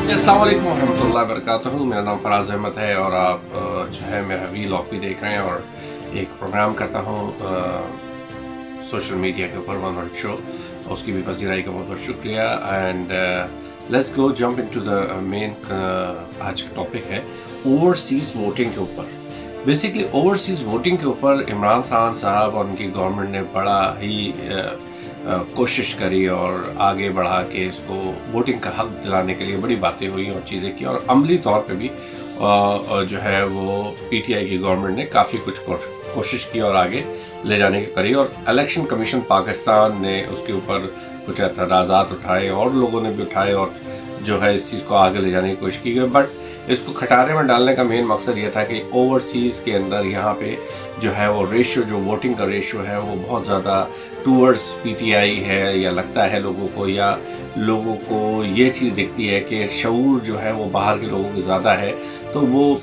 अस्सलाम वालेकुम रहमतुल्लाहि वबरकातुहू। मेरा नाम फराज अहमद है और आप जो है मेरा वीलॉग भी देख रहे हैं और एक प्रोग्राम करता हूँ सोशल मीडिया के ऊपर, वन वर्ल्ड शो। उसकी भी पजीराई का बहुत बहुत शुक्रिया। And let's go jump into the main आज का टॉपिक है ओवरसीज़ वोटिंग के ऊपर। बेसिकली ओवरसीज़ वोटिंग के ऊपर इमरान खान साहब और उनकी गवर्नमेंट ने बड़ा ही कोशिश करी और आगे बढ़ा के इसको वोटिंग का हक दिलाने के लिए बड़ी बातें हुई और चीज़ें की, और अमली तौर पे भी जो है वो पीटीआई की गवर्नमेंट ने काफ़ी कुछ कोशिश की और आगे ले जाने की करी। और इलेक्शन कमीशन पाकिस्तान ने उसके ऊपर कुछ एतराज़ात उठाए और लोगों ने भी उठाए और जो है इस चीज़ को आगे ले जाने की कोशिश की गई। बट इसको खटारे में डालने का मेन मकसद ये था कि ओवरसीज़ के अंदर यहाँ पे जो है वो रेशियो, जो वोटिंग का रेशियो है वो बहुत ज़्यादा टूवर्ड्स पीटीआई है, या लगता है लोगों को, या लोगों को ये चीज़ दिखती है कि शऊर जो है वो बाहर के लोगों की ज़्यादा है, तो वो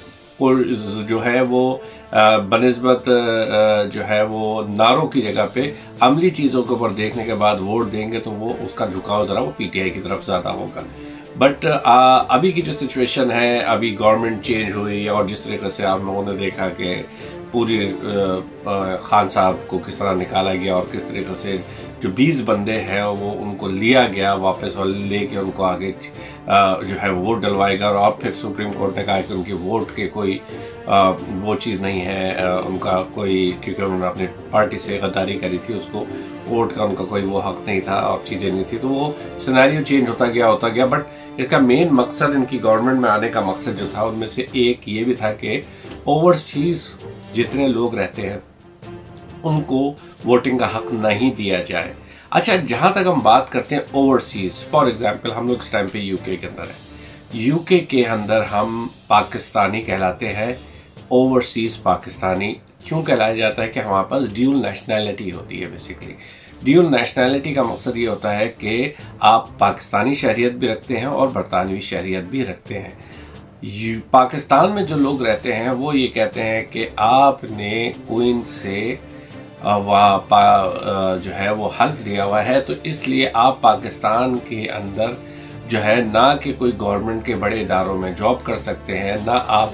जो है वो बनिस्बत जो है वो नारों की जगह पे अमली चीज़ों के ऊपर देखने के बाद वोट देंगे तो वो उसका झुकाव ज़रा वो पीटीआई की तरफ ज़्यादा होगा। बट अभी की जो सिचुएशन है, अभी गवर्नमेंट चेंज हुई और जिस तरीके से आप लोगों ने देखा कि पूरी खान साहब को किस तरह निकाला गया और किस तरीके से जो 20 बंदे हैं वो उनको लिया गया वापस और लेके उनको आगे जो है वोट डलवाएगा। और अब फिर सुप्रीम कोर्ट ने कहा कि उनकी वोट के कोई वो चीज़ नहीं है, उनका कोई, क्योंकि उन्होंने अपनी पार्टी से गद्दारी करी थी, उसको वोट का उनका कोई वो हक नहीं था और चीज़ें नहीं थी, तो वो सिनेरियो चेंज होता गया। बट इसका मेन मकसद, इनकी गवर्नमेंट में आने का मकसद जो था उनमें से एक ये भी था कि ओवरसीज़ जितने लोग रहते हैं उनको वोटिंग का हक नहीं दिया जाए। अच्छा, जहाँ तक हम बात करते हैं ओवरसीज़, फॉर एग्जांपल हम लोग इस टाइम पे यूके के अंदर है, यूके के अंदर हम पाकिस्तानी कहलाते हैं। ओवरसीज़ पाकिस्तानी क्यों कहलाया जाता है कि हमारे पास ड्यूल नेशनैलिटी होती है। बेसिकली ड्यूल नेशनैलिटी का मकसद ये होता है कि आप पाकिस्तानी शहरियत भी रखते हैं और बरतानवी शहरियत भी रखते हैं। पाकिस्तान में जो लोग रहते हैं वो ये कहते हैं कि आपने क्वीन से जो है वो हल्फ लिया हुआ है, तो इसलिए आप पाकिस्तान के अंदर जो है ना कि कोई गवर्नमेंट के बड़े इदारों में जॉब कर सकते हैं, ना आप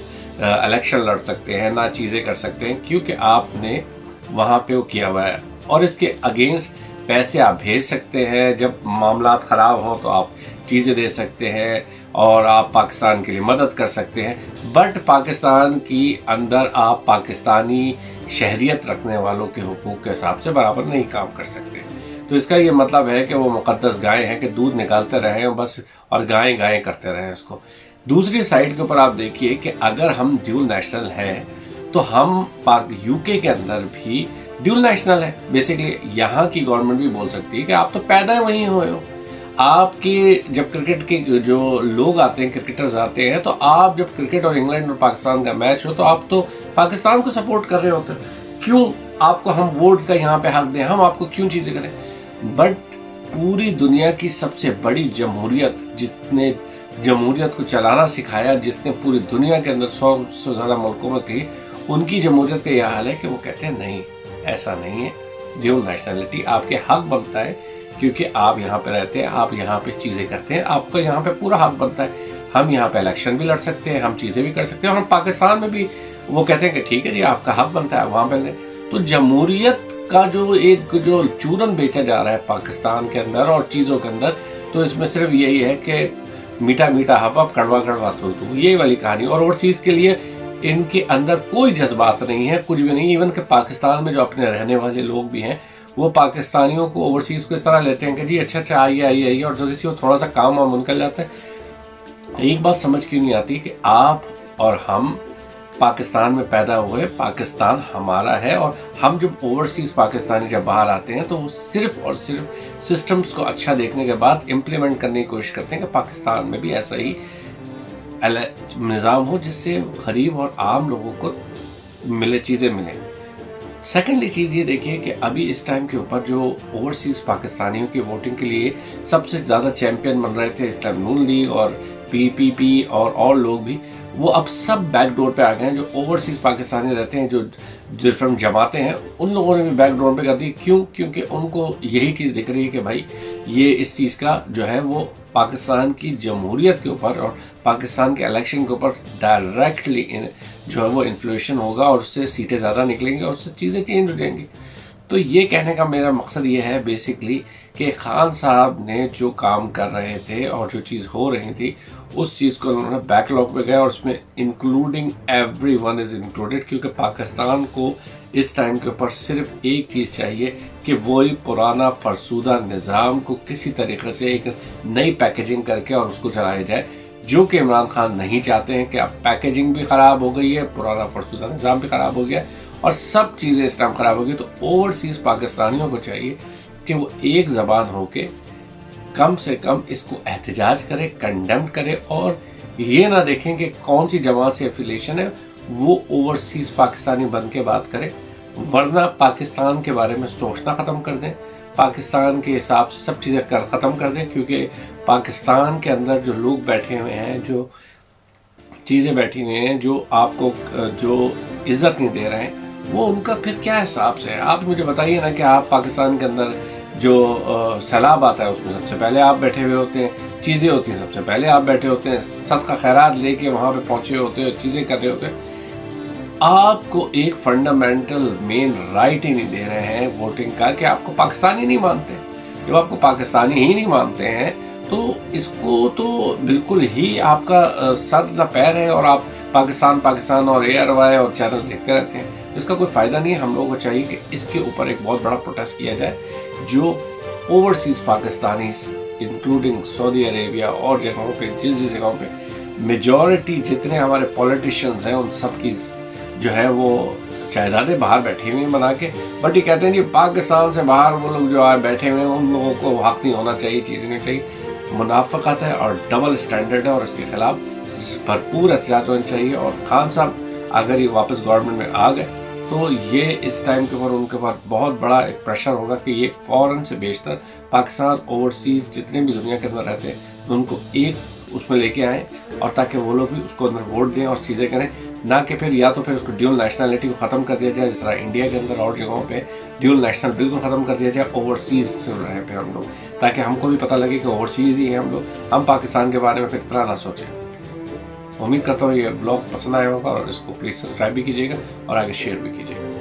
इलेक्शन लड़ सकते हैं, ना चीज़ें कर सकते हैं, क्योंकि आपने वहाँ पे वो किया हुआ है। और इसके अगेंस्ट पैसे आप भेज सकते हैं, जब मामला ख़राब हो तो आप चीज़ें दे सकते हैं और आप पाकिस्तान के लिए मदद कर सकते हैं। बट पाकिस्तान की अंदर आप पाकिस्तानी शहरियत रखने वालों के हुकूक के हिसाब से बराबर नहीं काम कर सकते। तो इसका ये मतलब है कि वो मुक़द्दस गाय हैं कि दूध निकालते रहें बस और गायें गायें करते रहें इसको। दूसरी साइड के ऊपर आप देखिए कि अगर हम ड्यूल नेशनल हैं तो हम यूके के अंदर भी ड्यूल नेशनल है। बेसिकली यहाँ की गवर्नमेंट भी बोल सकती है कि आप तो पैदा वहीं हुए हो, आपके जब क्रिकेट के जो लोग आते हैं, क्रिकेटर्स आते हैं, तो आप जब क्रिकेट और इंग्लैंड और पाकिस्तान का मैच हो तो आप तो पाकिस्तान को सपोर्ट कर रहे होते हैं, क्यों आपको हम वोट का यहाँ पे हक दें, हम आपको क्यों चीज़ें करें। बट पूरी दुनिया की सबसे बड़ी जमहूरियत, जिसने जमहूरियत को चलाना सिखाया, जिसने पूरी दुनिया के अंदर 100 से ज़्यादा मुल्कों में की, उनकी जमहूरियत का यह हाल है कि वो कहते हैं नहीं, ऐसा नहीं है, ड्यूल नेशनैलिटी आपके हक बनता है, क्योंकि आप यहाँ पे रहते हैं, आप यहाँ पे चीज़ें करते हैं, आपका यहाँ पे पूरा हक बनता है। हम यहाँ पे इलेक्शन भी लड़ सकते हैं, हम चीज़ें भी कर सकते हैं, और हम पाकिस्तान में भी वो कहते हैं कि ठीक है जी आपका हक बनता है वहाँ पे। तो जमहूरियत का जो चूरन बेचा जा रहा है पाकिस्तान के अंदर और चीज़ों के अंदर, तो इसमें सिर्फ यही है कि मीठा मीठा हप कड़वा कड़वा तो ये वाली कहानी। और ओवरसीज़ के लिए इनके अंदर कोई जज्बात नहीं है, कुछ भी नहीं। इवन कि पाकिस्तान में जो अपने रहने वाले लोग भी हैं वो पाकिस्तानियों को, ओवरसीज़ को इस तरह लेते हैं कि जी अच्छा आइए, और जैसे वो थोड़ा सा काम वाम निकल जाता है। एक बात समझ क्यों नहीं आती कि आप और हम पाकिस्तान में पैदा हुए, पाकिस्तान हमारा है, और हम जब ओवरसीज़ पाकिस्तानी जब बाहर आते हैं तो वो सिर्फ और सिर्फ सिस्टम्स को अच्छा देखने के बाद इम्प्लीमेंट करने की कोशिश करते हैं कि पाकिस्तान में भी ऐसा ही निज़ाम हो जिससे गरीब और आम लोगों को चीज़ें मिलें। सेकेंडली चीज़ ये देखिए कि अभी इस टाइम के ऊपर जो ओवरसीज़ पाकिस्तानियों की वोटिंग के लिए सबसे ज़्यादा चैम्पियन बन रहे थे इस टाइम नून लीग और PPP اور لوگ بھی وہ اب سب بیک ڈور پہ آ گئے ہیں. جو اوورسیز پاکستانی رہتے ہیں، جو ڈفرنٹ جماعتیں ہیں، ان لوگوں نے بھی بیک ڈور پہ کر دی. کیوں؟ کیونکہ ان کو یہی چیز دکھ رہی ہے کہ بھائی یہ اس چیز کا جو ہے وہ پاکستان کی جمہوریت کے اوپر اور پاکستان کے الیکشن کے اوپر ڈائریکٹلی جو ہے وہ انفلویشن ہوگا، اور اس سے سیٹیں زیادہ نکلیں گی اور اس سے چیزیں چینج ہو جائیں گی. تو یہ کہنے کا میرا مقصد یہ ہے بیسکلی کہ خان صاحب نے جو کام کر رہے تھے اور جو چیز ہو رہی تھی اس چیز کو انہوں نے بیک لاگ پہ گیا، اور اس میں including every one is included. کیونکہ پاکستان کو اس ٹائم کے اوپر صرف ایک چیز چاہیے کہ وہی پرانا فرسودہ نظام کو کسی طریقے سے ایک نئی پیکیجنگ کر کے اور اس کو چلایا جائے، جو کہ عمران خان نہیں چاہتے ہیں. کہ اب پیکیجنگ بھی خراب ہو گئی ہے، پرانا فرسودہ نظام بھی خراب ہو گیا ہے اور سب چیزیں اس ٹائم خراب ہو گئی. تو اوورسیز پاکستانیوں کو چاہیے کہ وہ ایک زبان ہو کے کم سے کم اس کو احتجاج کرے، کنڈیم کرے، اور یہ نہ دیکھیں کہ کون سی جماعت سے افیلیشن ہے، وہ اوورسیز پاکستانی بن کے بات کرے. ورنہ پاکستان کے بارے میں سوچنا ختم کر دیں، پاکستان کے حساب سے سب چیزیں ختم کر دیں. کیونکہ پاکستان کے اندر جو لوگ بیٹھے ہوئے ہیں، جو چیزیں بیٹھی ہوئی ہیں، جو آپ کو جو عزت نہیں دے رہے ہیں، وہ ان کا پھر کیا حساب سے ہے؟ آپ مجھے بتائیے نا کہ آپ پاکستان کے اندر جو سیلاب آتا ہے اس میں سب سے پہلے آپ بیٹھے ہوئے ہوتے ہیں، چیزیں ہوتی ہیں سب سے پہلے آپ بیٹھے ہوتے ہیں، صدقہ خیرات لے کے وہاں پہ پہنچے ہوتے ہیں، چیزیں کر رہے ہوتے ہیں. آپ کو ایک فنڈامنٹل مین رائٹ ہی نہیں دے رہے ہیں ووٹنگ کا کہ آپ کو پاکستانی نہیں مانتے. جب آپ کو پاکستانی ہی نہیں مانتے ہیں تو اس کو تو بالکل ہی آپ کا سر نہ پیر ہے، اور آپ پاکستان اور ARY اور چینل دیکھتے رہتے ہیں. اس کا کوئی فائدہ نہیں ہے. ہم لوگوں کو چاہیے کہ اس کے اوپر ایک بہت بڑا پروٹیسٹ کیا جائے. جو اوورسیز پاکستانیز انکلوڈنگ سعودی عربیہ اور جگہوں پہ، جس جگہوں پہ میجورٹی جتنے ہمارے پولیٹیشینز ہیں، ان سب کی جو ہے وہ جائیدادیں باہر بیٹھی ہوئی ہیں بنا کے. بٹ یہ کہتے ہیں جی پاکستان سے باہر وہ لوگ جو بیٹھے ہوئے ہیں ان لوگوں کو حق نہیں ہونا چاہیے، چیزیں نہیں چاہیے. منافقت ہے اور ڈبل اسٹینڈرڈ ہے، اور اس کے خلاف بھرپور احتجاج ہونا چاہیے. اور خان صاحب اگر یہ واپس گورنمنٹ میں آ گئے تو یہ اس ٹائم کے اوپر ان کے پاس بہت بڑا ایک پریشر ہوگا کہ یہ فوراً سے بیشتر پاکستان اوورسیز جتنے بھی دنیا کے اندر رہتے ہیں ان کو ایک اس میں لے کے آئیں، اور تاکہ وہ لوگ بھی اس کو اندر ووٹ دیں اور چیزیں کریں. نہ کہ پھر یا تو پھر اس کو ڈیول نیشنلٹی کو ختم کر دیا جائے، جس طرح انڈیا کے اندر اور جگہوں پہ ڈیول نیشنل بالکل ختم کر دیا جائے، اوورسیز سے رہے پھر ہم لوگ، تاکہ ہم کو بھی پتہ لگے کہ اوورسیز ہی ہیں ہم لوگ، ہم پاکستان کے بارے میں پھر اتنا نہ سوچیں. امید کرتا ہوں یہ بلاگ پسند آیا ہوگا، اور اس کو پلیز سبسکرائب بھی کیجیے گا اور آگے شیئر بھی کیجیے گا.